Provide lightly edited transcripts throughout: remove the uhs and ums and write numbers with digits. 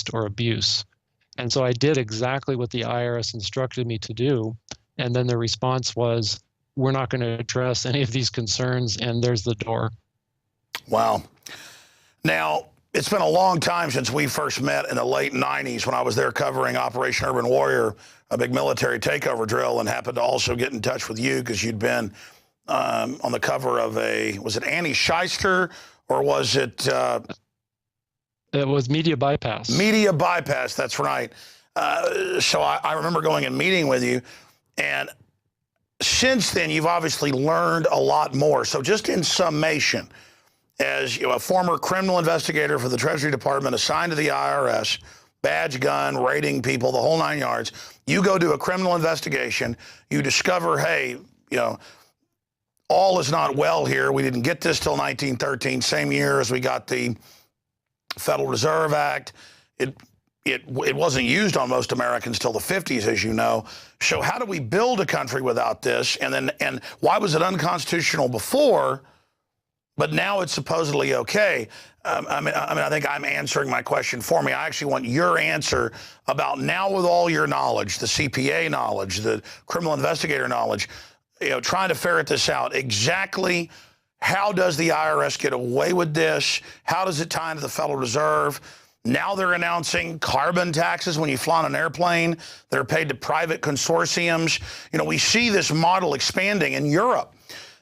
waste or abuse. And so I did exactly what the IRS instructed me to do. And then the response was, we're not going to address any of these concerns, and there's the door. Wow. Now, it's been a long time since we first met in the late 90s when I was there covering Operation Urban Warrior, a big military takeover drill, and happened to also get in touch with you because you'd been on the cover of was it Annie Shyster, or was it... It was Media Bypass. Media Bypass, that's right. So I remember going and meeting with you, and since then you've obviously learned a lot more. So just in summation, as a former criminal investigator for the Treasury Department assigned to the IRS, badge, gun, raiding people, the whole 9 yards, you go do a criminal investigation, you discover, hey, all is not well here. We didn't get this till 1913, same year as we got the Federal Reserve Act. It wasn't used on most Americans till the 50s, as you know. So how do we build a country without this? And why was it unconstitutional before, but now it's supposedly okay? I think I'm answering my question for me. I actually want your answer about now, with all your knowledge, the CPA knowledge, the criminal investigator knowledge, trying to ferret this out. Exactly how does the IRS get away with this? How does it tie into the Federal Reserve? Now they're announcing carbon taxes when you fly on an airplane that are paid to private consortiums. We see this model expanding in Europe.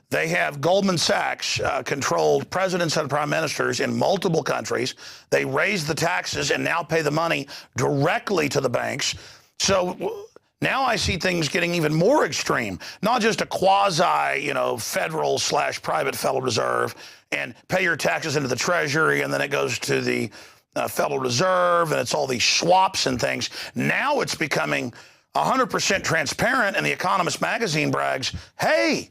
They have Goldman Sachs controlled presidents and prime ministers in multiple countries. They raise the taxes and now pay the money directly to the banks. So now I see things getting even more extreme, not just a quasi, federal / private Federal Reserve and pay your taxes into the Treasury and then it goes to the Federal Reserve and it's all these swaps and things. Now it's becoming 100% transparent, and The Economist magazine brags, hey,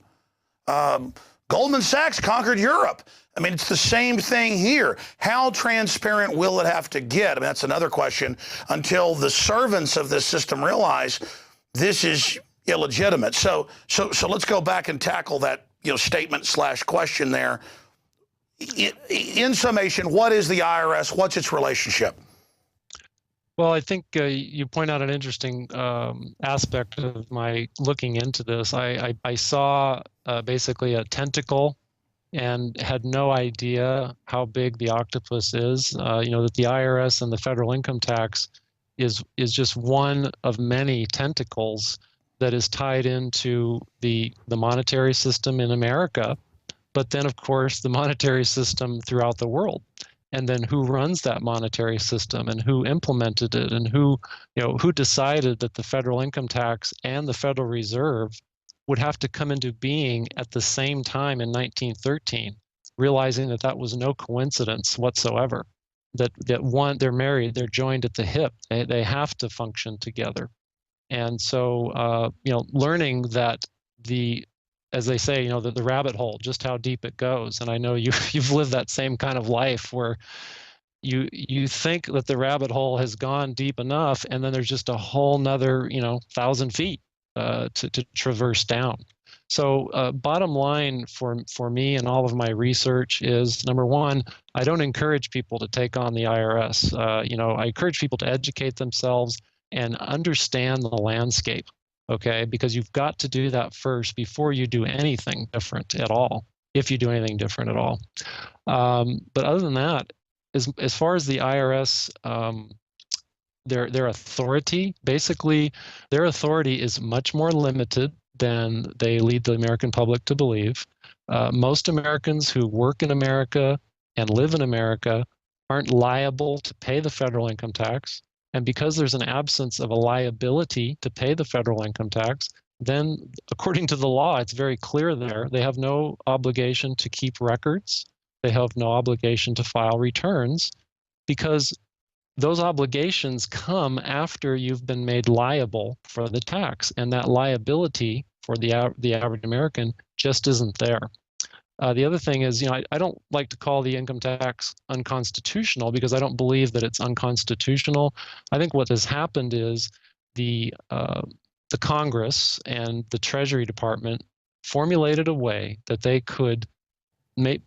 Goldman Sachs conquered Europe. I mean, it's the same thing here. How transparent will it have to get? I mean, that's another question until the servants of this system realize this is illegitimate. So let's go back and tackle that, statement / question there. In summation, what is the IRS? What's its relationship? Well, I think you point out an interesting aspect of my looking into this. I saw basically a tentacle and had no idea how big the octopus is. That the IRS and the federal income tax is just one of many tentacles that is tied into the monetary system in America, but then, of course, the monetary system throughout the world. And then who runs that monetary system and who implemented it and who decided that the federal income tax and the Federal Reserve would have to come into being at the same time in 1913, realizing that was no coincidence whatsoever. That one, they're married, they're joined at the hip, they have to function together. And so, learning that as they say, the rabbit hole, just how deep it goes. And I know you've lived that same kind of life where you think that the rabbit hole has gone deep enough, and then there's just a whole nother, 1,000 feet to traverse down. So bottom line for me and all of my research is, number one, I don't encourage people to take on the IRS. I encourage people to educate themselves and understand the landscape. Okay, because you've got to do that first before you do anything different at all, if you do anything different at all. But other than that, as far as the IRS, their authority, basically, their authority is much more limited than they lead the American public to believe. Most Americans who work in America and live in America aren't liable to pay the federal income tax. And because there's an absence of a liability to pay the federal income tax, then according to the law, it's very clear there, they have no obligation to keep records. They have no obligation to file returns, because those obligations come after you've been made liable for the tax. And that liability for the average American just isn't there. The other thing is, I don't like to call the income tax unconstitutional, because I don't believe that it's unconstitutional. I think what has happened is the Congress and the Treasury Department formulated a way that they could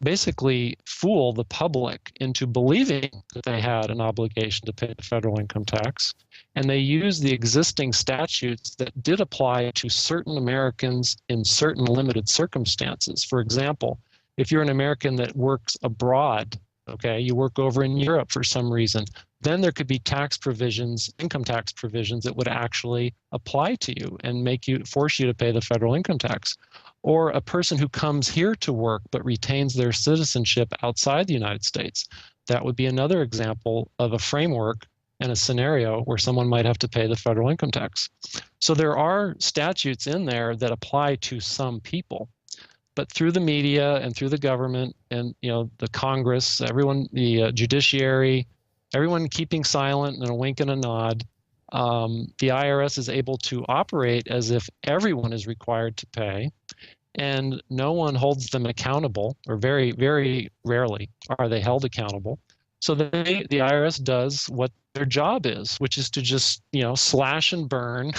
basically fool the public into believing that they had an obligation to pay the federal income tax. And they used the existing statutes that did apply to certain Americans in certain limited circumstances. For example, if you're an American that works abroad, okay, you work over in Europe for some reason, then there could be tax provisions, income tax provisions that would actually apply to you and force you to pay the federal income tax. Or a person who comes here to work but retains their citizenship outside the United States. That would be another example of a framework and a scenario where someone might have to pay the federal income tax. So there are statutes in there that apply to some people, but through the media and through the government and the Congress, everyone, the judiciary, everyone keeping silent and a wink and a nod, the IRS is able to operate as if everyone is required to pay, and no one holds them accountable, or very, very rarely are they held accountable. So the IRS does what their job is, which is to just, slash and burn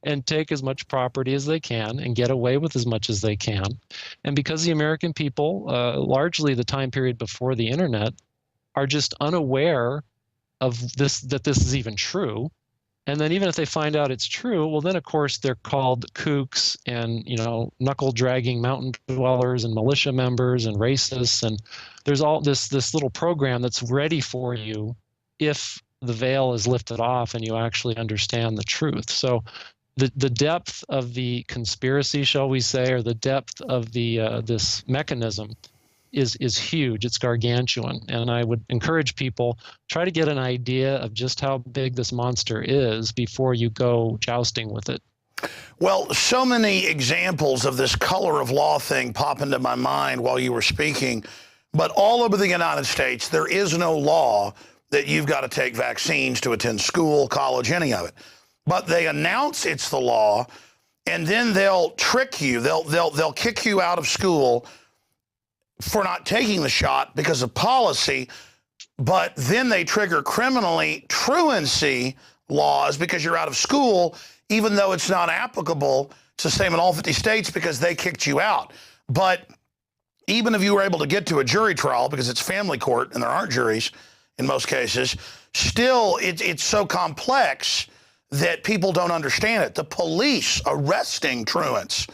and take as much property as they can and get away with as much as they can. And because the American people, largely the time period before the internet, are just unaware of this, that this is even true. And then even if they find out it's true, well, then of course they're called kooks and, knuckle dragging mountain dwellers and militia members and racists. And there's all this little program that's ready for you if the veil is lifted off and you actually understand the truth. So the depth of the conspiracy, shall we say, or the depth of the this mechanism is huge. It's gargantuan. And I would encourage people, try to get an idea of just how big this monster is before you go jousting with it. Well, so many examples of this color of law thing pop into my mind while you were speaking. But all over the United States, there is no law that you've got to take vaccines to attend school, college, any of it. But they announce it's the law, and then they'll trick you. They'll kick you out of school for not taking the shot because of policy, but then they trigger criminally truancy laws because you're out of school, even though it's not applicable. It's the same in all 50 states because they kicked you out. But even if you were able to get to a jury trial, because it's family court and there aren't juries in most cases, still it's so complex that people don't understand it. The police arresting truants,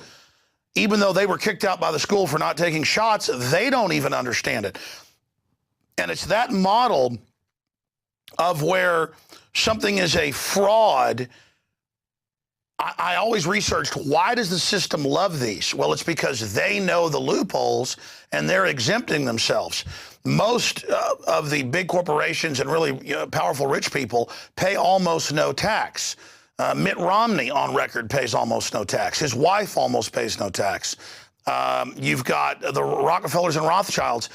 even though they were kicked out by the school for not taking shots, they don't even understand it. And it's that model of where something is a fraud. I always researched, why does the system love these? Well, it's because they know the loopholes and they're exempting themselves. Most of the big corporations and really powerful rich people pay almost no tax. Mitt Romney on record pays almost no tax. His wife almost pays no tax. You've got the Rockefellers and Rothschilds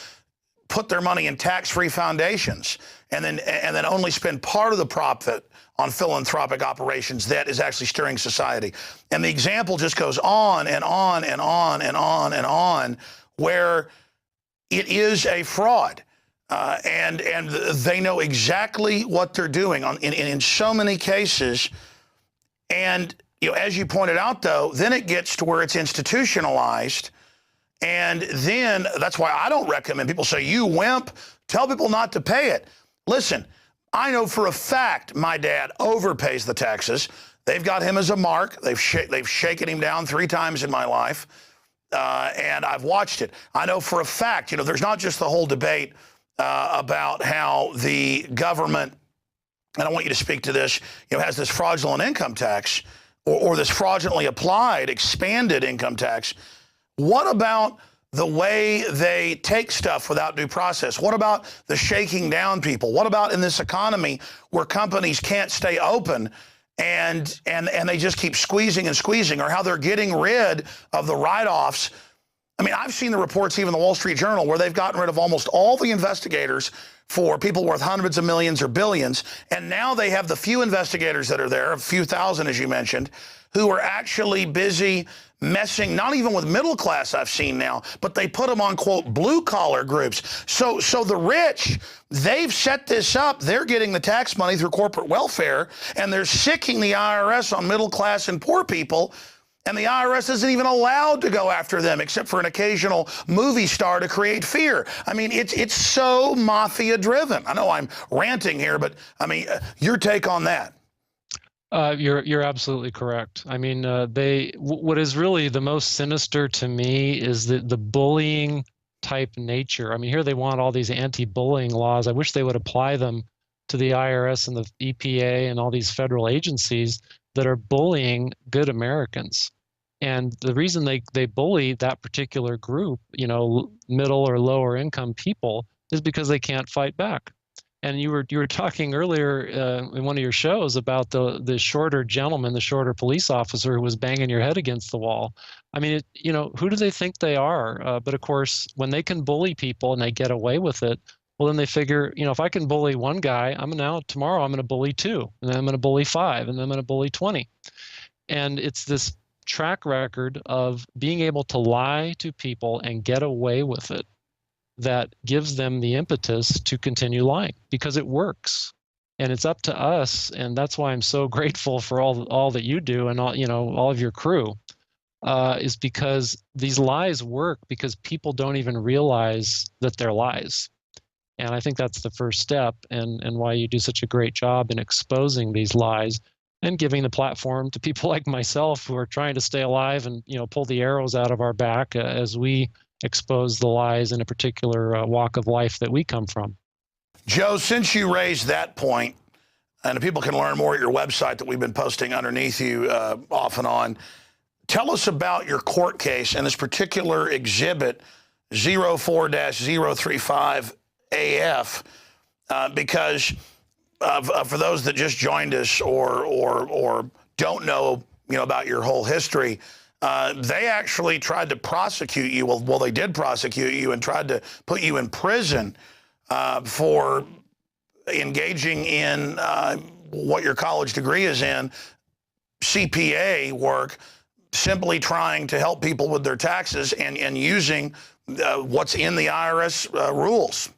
put their money in tax-free foundations and then only spend part of the profit on philanthropic operations that is actually steering society. And the example just goes on and on and on and on and on, where it is a fraud. And they know exactly what they're doing in so many cases. And as you pointed out, though, then it gets to where it's institutionalized. And then that's why I don't recommend people say, you wimp, tell people not to pay it. Listen, I know for a fact my dad overpays the taxes. They've got him as a mark. They've shaken him down 3 times in my life, and I've watched it. I know for a fact, there's not just the whole debate about how the government, and I want you to speak to this, has this fraudulent income tax or this fraudulently applied expanded income tax. What about the way they take stuff without due process? What about the shaking down people? What about in this economy where companies can't stay open and they just keep squeezing and squeezing, or how they're getting rid of the write-offs? I mean, I've seen the reports, even the Wall Street Journal, where they've gotten rid of almost all the investigators for people worth hundreds of millions or billions. And now they have the few investigators that are there, a few thousand, as you mentioned, who are actually busy messing, not even with middle class I've seen now, but they put them on, quote, blue collar groups. So the rich, they've set this up. They're getting the tax money through corporate welfare, and they're sicking the IRS on middle class and poor people. And the IRS isn't even allowed to go after them except for an occasional movie star to create fear. I mean, it's so mafia driven. I know I'm ranting here, but I mean, your take on that. You're absolutely correct. I mean, what is really the most sinister to me is the bullying type nature. I mean, here they want all these anti-bullying laws. I wish they would apply them to the IRS and the EPA and all these federal agencies that are bullying good Americans. And the reason they bully that particular group, you know, middle or lower income people, is because they can't fight back. And you were talking earlier in one of your shows about the shorter gentleman, the shorter police officer who was banging your head against the wall. I mean, you know, who do they think they are? But of course, when they can bully people and they get away with it, well, then they figure, you know, if I can bully one guy, tomorrow I'm going to bully two, and then I'm going to bully five, and then I'm going to bully 20. And it's this track record of being able to lie to people and get away with it that gives them the impetus to continue lying, because it works. And it's up to us, and that's why I'm so grateful for all that you do and all of your crew, is because these lies work because people don't even realize that they're lies. And I think that's the first step, and why you do such a great job in exposing these lies and giving the platform to people like myself who are trying to stay alive and, you know, pull the arrows out of our back as we expose the lies in a particular walk of life that we come from. Joe, since you raised that point, and people can learn more at your website that we've been posting underneath you off and on, tell us about your court case and this particular exhibit 04-035 AF, because for those that just joined us or don't know, you know, about your whole history, they actually tried to prosecute you. Well, they did prosecute you and tried to put you in prison for engaging in what your college degree is in, CPA work, simply trying to help people with their taxes and using what's in the IRS rules.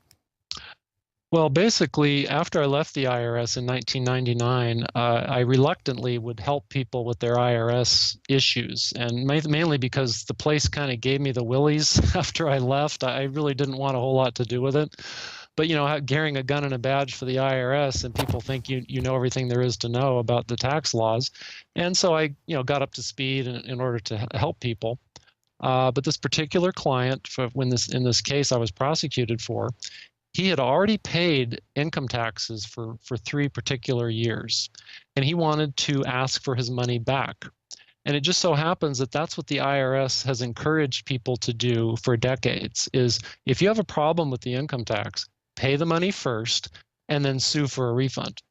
Well, basically, after I left the IRS in 1999, I reluctantly would help people with their IRS issues, and mainly because the place kind of gave me the willies after I left. I really didn't want a whole lot to do with it. But, you know, carrying a gun and a badge for the IRS, and people think you know everything there is to know about the tax laws. And so I, you know, got up to speed in order to help people. But this particular client, in this case I was prosecuted for, he had already paid income taxes for 3 particular years, and he wanted to ask for his money back. And it just so happens that that's what the IRS has encouraged people to do for decades, is if you have a problem with the income tax, pay the money first and then sue for a refund.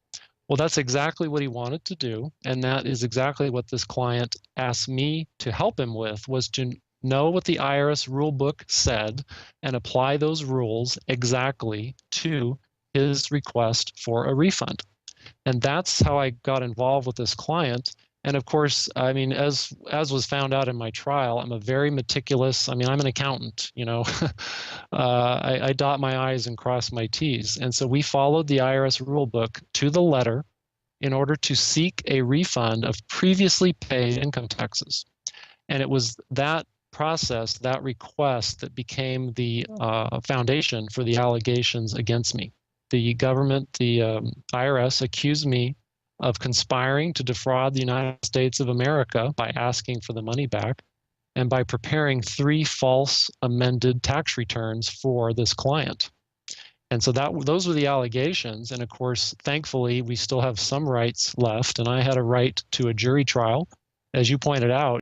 Well, that's exactly what he wanted to do, and that is exactly what this client asked me to help him with, was to know what the IRS rule book said and apply those rules exactly to his request for a refund. And that's how I got involved with this client. And of course, I mean, as was found out in my trial, I'm a very meticulous, I'm an accountant, you know, I dot my I's and cross my T's. And so we followed the IRS rule book to the letter in order to seek a refund of previously paid income taxes. And it was that process, that request, that became the foundation for the allegations against me. The government, the IRS, accused me of conspiring to defraud the United States of America by asking for the money back and by preparing 3 false amended tax returns for this client. And so those were the allegations. And of course, thankfully, we still have some rights left. And I had a right to a jury trial. As you pointed out,